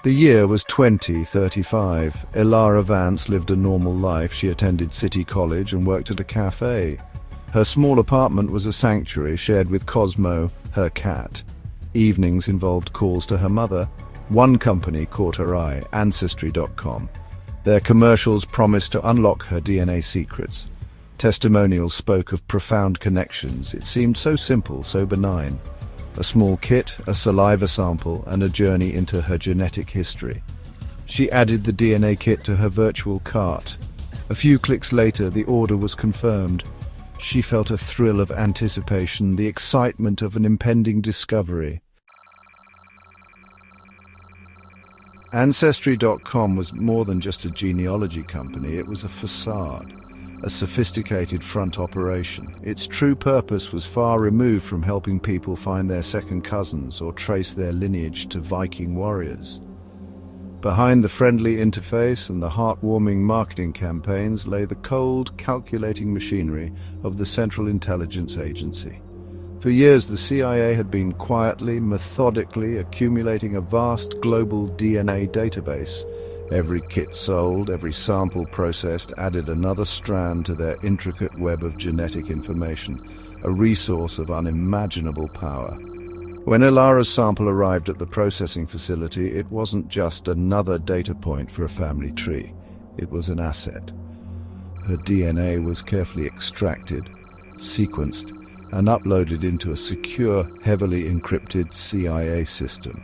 The year was 2035. Elara Vance lived a normal life. She attended City College and worked at a cafe. Her small apartment was a sanctuary shared with Cosmo, her cat. Evenings involved calls to her mother. One company caught her eye, Ancestry.com. Their commercials promised to unlock her DNA secrets. Testimonials spoke of profound connections. It seemed so simple, so benign. A small kit, a saliva sample, and a journey into her genetic history. She added the DNA kit to her virtual cart. A few clicks later, the order was confirmed. She felt a thrill of anticipation, the excitement of an impending discovery. Ancestry.com was more than just a genealogy company. It was a facade, a sophisticated front operation. Its true purpose was far removed from helping people find their second cousins or trace their lineage to Viking warriors. Behind the friendly interface and the heartwarming marketing campaigns lay the cold, calculating machinery of the Central Intelligence Agency. For years, the CIA had been quietly, methodically accumulating a vast global DNA database. Every kit sold, every sample processed added another strand to their intricate web of genetic information, a resource of unimaginable power. When Elara's sample arrived at the processing facility, it wasn't just another data point for a family tree. It was an asset. Her DNA was carefully extracted, sequenced, and uploaded into a secure, heavily encrypted CIA system.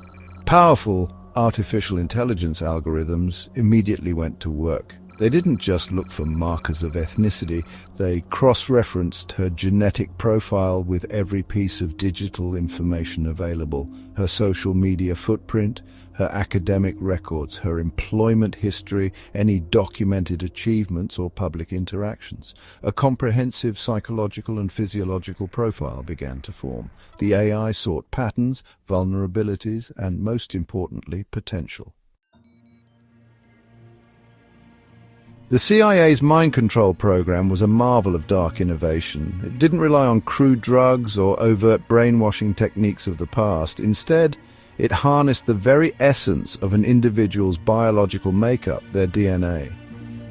Powerful artificial intelligence algorithms immediately went to work. They didn't just look for markers of ethnicity, they cross-referenced her genetic profile with every piece of digital information available, her social media footprint, her academic records, her employment history, any documented achievements or public interactions. A comprehensive psychological and physiological profile began to form. The AI sought patterns, vulnerabilities, and most importantly, potential. The CIA's Mind Kontrol program was a marvel of dark innovation. It didn't rely on crude drugs or overt brainwashing techniques of the past. Instead, it harnessed the very essence of an individual's biological makeup, their DNA.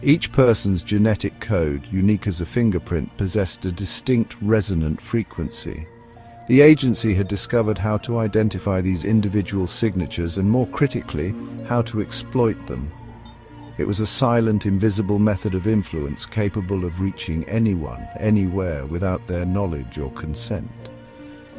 Each person's genetic code, unique as a fingerprint, possessed a distinct resonant frequency. The agency had discovered how to identify these individual signatures and, more critically, how to exploit them. It was a silent, invisible method of influence capable of reaching anyone, anywhere, without their knowledge or consent.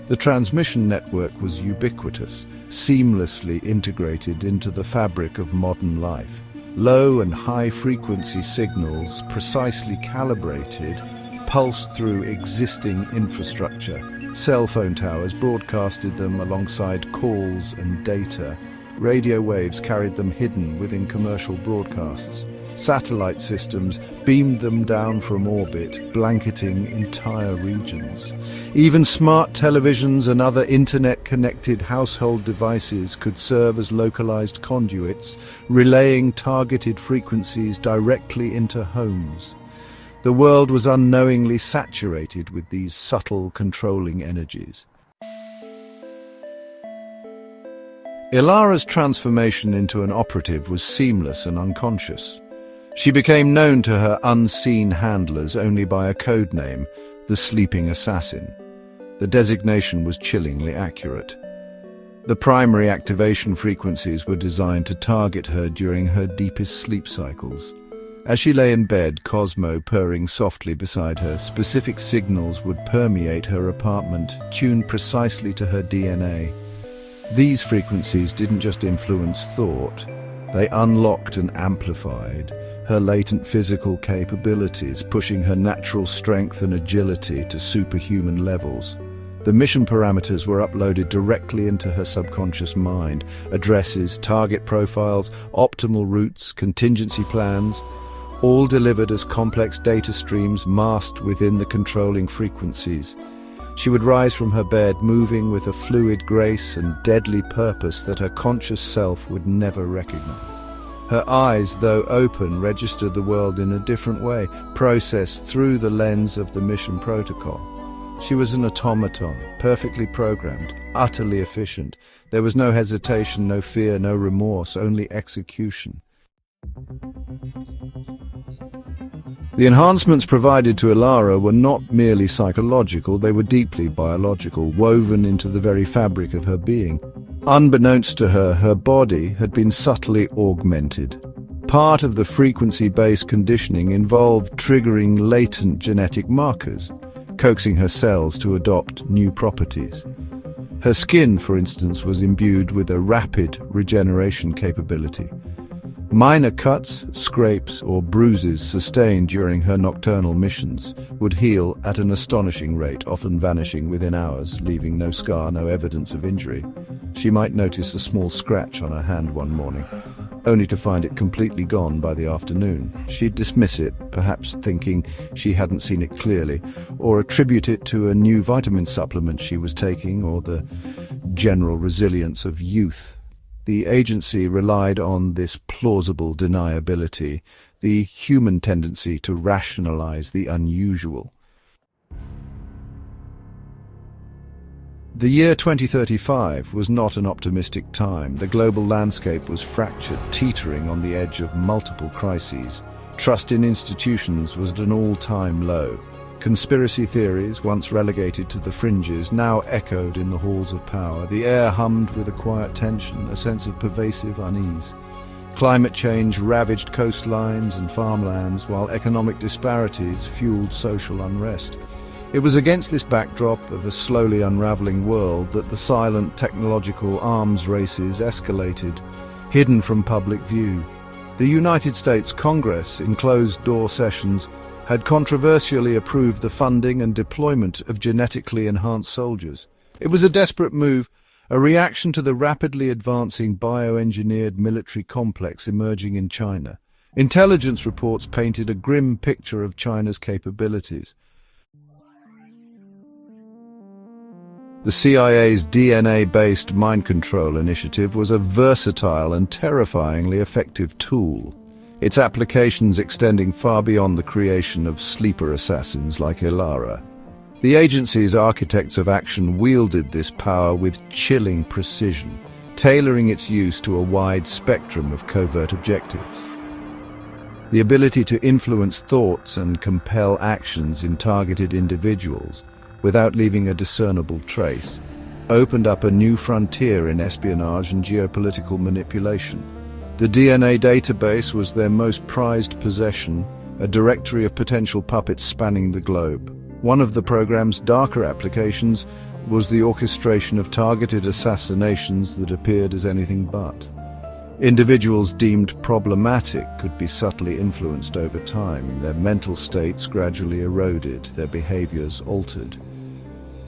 The transmission network was ubiquitous, seamlessly integrated into the fabric of modern life. Low and high-frequency signals, precisely calibrated, pulsed through existing infrastructure. Cell phone towers broadcasted them alongside calls and data. Radio waves carried them hidden within commercial broadcasts. Satellite systems beamed them down from orbit, blanketing entire regions. Even smart televisions and other internet-connected household devices could serve as localized conduits, relaying targeted frequencies directly into homes. The world was unknowingly saturated with these subtle, controlling energies. Elara's transformation into an operative was seamless and unconscious. She became known to her unseen handlers only by a code name, the Sleeping Assassin. The designation was chillingly accurate. The primary activation frequencies were designed to target her during her deepest sleep cycles. As she lay in bed, Cosmo purring softly beside her, specific signals would permeate her apartment, tuned precisely to her DNA. These frequencies didn't just influence thought, they unlocked and amplified her latent physical capabilities, pushing her natural strength and agility to superhuman levels. The mission parameters were uploaded directly into her subconscious mind. Addresses, target profiles, optimal routes, contingency plans, all delivered as complex data streams masked within the controlling frequencies. She would rise from her bed, moving with a fluid grace and deadly purpose that her conscious self would never recognize. Her eyes, though open, registered the world in a different way, processed through the lens of the mission protocol. She was an automaton, perfectly programmed, utterly efficient. There was no hesitation, no fear, no remorse, only execution. The enhancements provided to Ilara were not merely psychological, they were deeply biological, woven into the very fabric of her being. Unbeknownst to her, her body had been subtly augmented. Part of the frequency-based conditioning involved triggering latent genetic markers, coaxing her cells to adopt new properties. Her skin, for instance, was imbued with a rapid regeneration capability. Minor cuts, scrapes, or bruises sustained during her nocturnal missions would heal at an astonishing rate, often vanishing within hours, leaving no scar, no evidence of injury. She might notice a small scratch on her hand one morning, only to find it completely gone by the afternoon. She'd dismiss it, perhaps thinking she hadn't seen it clearly, or attribute it to a new vitamin supplement she was taking, or the general resilience of youth. The agency relied on this plausible deniability, the human tendency to rationalize the unusual. The year 2035 was not an optimistic time. The global landscape was fractured, teetering on the edge of multiple crises. Trust in institutions was at an all-time low. Conspiracy theories, once relegated to the fringes, now echoed in the halls of power. The air hummed with a quiet tension, a sense of pervasive unease. Climate change ravaged coastlines and farmlands, while economic disparities fueled social unrest. It was against this backdrop of a slowly unraveling world that the silent technological arms races escalated, hidden from public view. The United States Congress, in closed-door sessions, had controversially approved the funding and deployment of genetically enhanced soldiers. It was a desperate move, a reaction to the rapidly advancing bioengineered military complex emerging in China. Intelligence reports painted a grim picture of China's capabilities. The CIA's DNA-based mind control initiative was a versatile and terrifyingly effective tool, its applications extending far beyond the creation of sleeper assassins like Ilara. The agency's architects of action wielded this power with chilling precision, tailoring its use to a wide spectrum of covert objectives. The ability to influence thoughts and compel actions in targeted individuals without leaving a discernible trace opened up a new frontier in espionage and geopolitical manipulation. The DNA database was their most prized possession, a directory of potential puppets spanning the globe. One of the program's darker applications was the orchestration of targeted assassinations that appeared as anything but. Individuals deemed problematic could be subtly influenced over time, their mental states gradually eroded, their behaviors altered.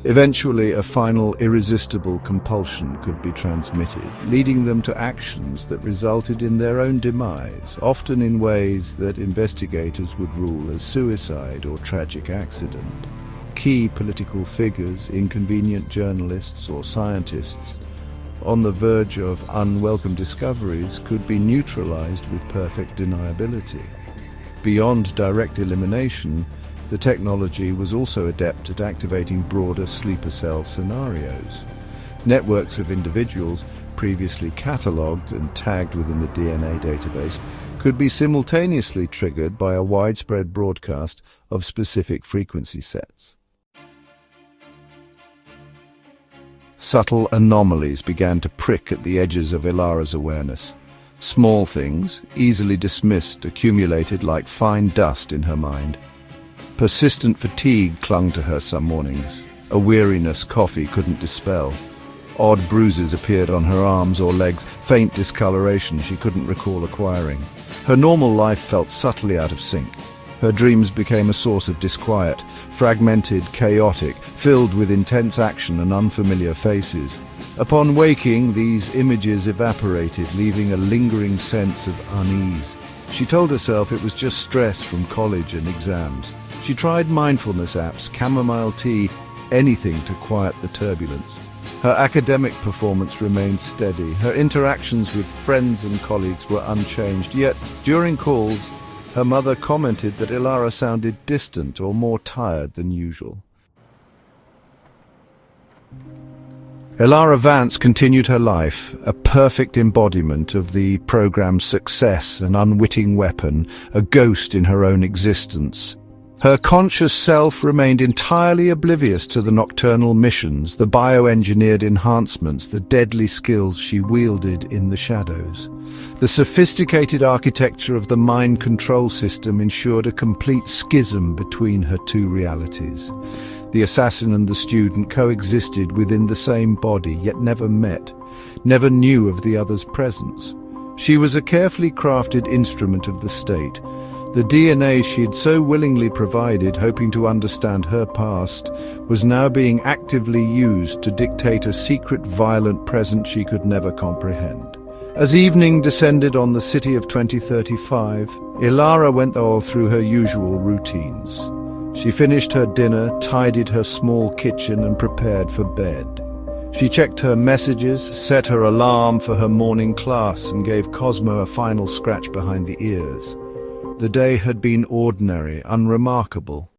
Eventually, a final irresistible compulsion could be transmitted, leading them to actions that resulted in their own demise, often in ways that investigators would rule as suicide or tragic accident. Key political figures, inconvenient journalists or scientists, on the verge of unwelcome discoveries, could be neutralized with perfect deniability. Beyond direct elimination, the technology was also adept at activating broader sleeper cell scenarios. Networks of individuals, previously catalogued and tagged within the DNA database, could be simultaneously triggered by a widespread broadcast of specific frequency sets. Subtle anomalies began to prick at the edges of Ilara's awareness. Small things, easily dismissed, accumulated like fine dust in her mind. Persistent fatigue clung to her some mornings, a weariness coffee couldn't dispel. Odd bruises appeared on her arms or legs, faint discoloration she couldn't recall acquiring. Her normal life felt subtly out of sync. Her dreams became a source of disquiet, fragmented, chaotic, filled with intense action and unfamiliar faces. Upon waking, these images evaporated, leaving a lingering sense of unease. She told herself it was just stress from college and exams. She tried mindfulness apps, chamomile tea, anything to quiet the turbulence. Her academic performance remained steady. Her interactions with friends and colleagues were unchanged. Yet, during calls, her mother commented that Ilara sounded distant or more tired than usual. Elara Vance continued her life, a perfect embodiment of the program's success, an unwitting weapon, a ghost in her own existence. Her conscious self remained entirely oblivious to the nocturnal missions, the bioengineered enhancements, the deadly skills she wielded in the shadows. The sophisticated architecture of the mind control system ensured a complete schism between her two realities. The assassin and the student coexisted within the same body, yet never met, never knew of the other's presence. She was a carefully crafted instrument of the state. The DNA she had so willingly provided, hoping to understand her past, was now being actively used to dictate a secret, violent present she could never comprehend. As evening descended on the city of 2035, Elara went all through her usual routines. She finished her dinner, tidied her small kitchen, and prepared for bed. She checked her messages, set her alarm for her morning class, and gave Cosmo a final scratch behind the ears. The day had been ordinary, unremarkable.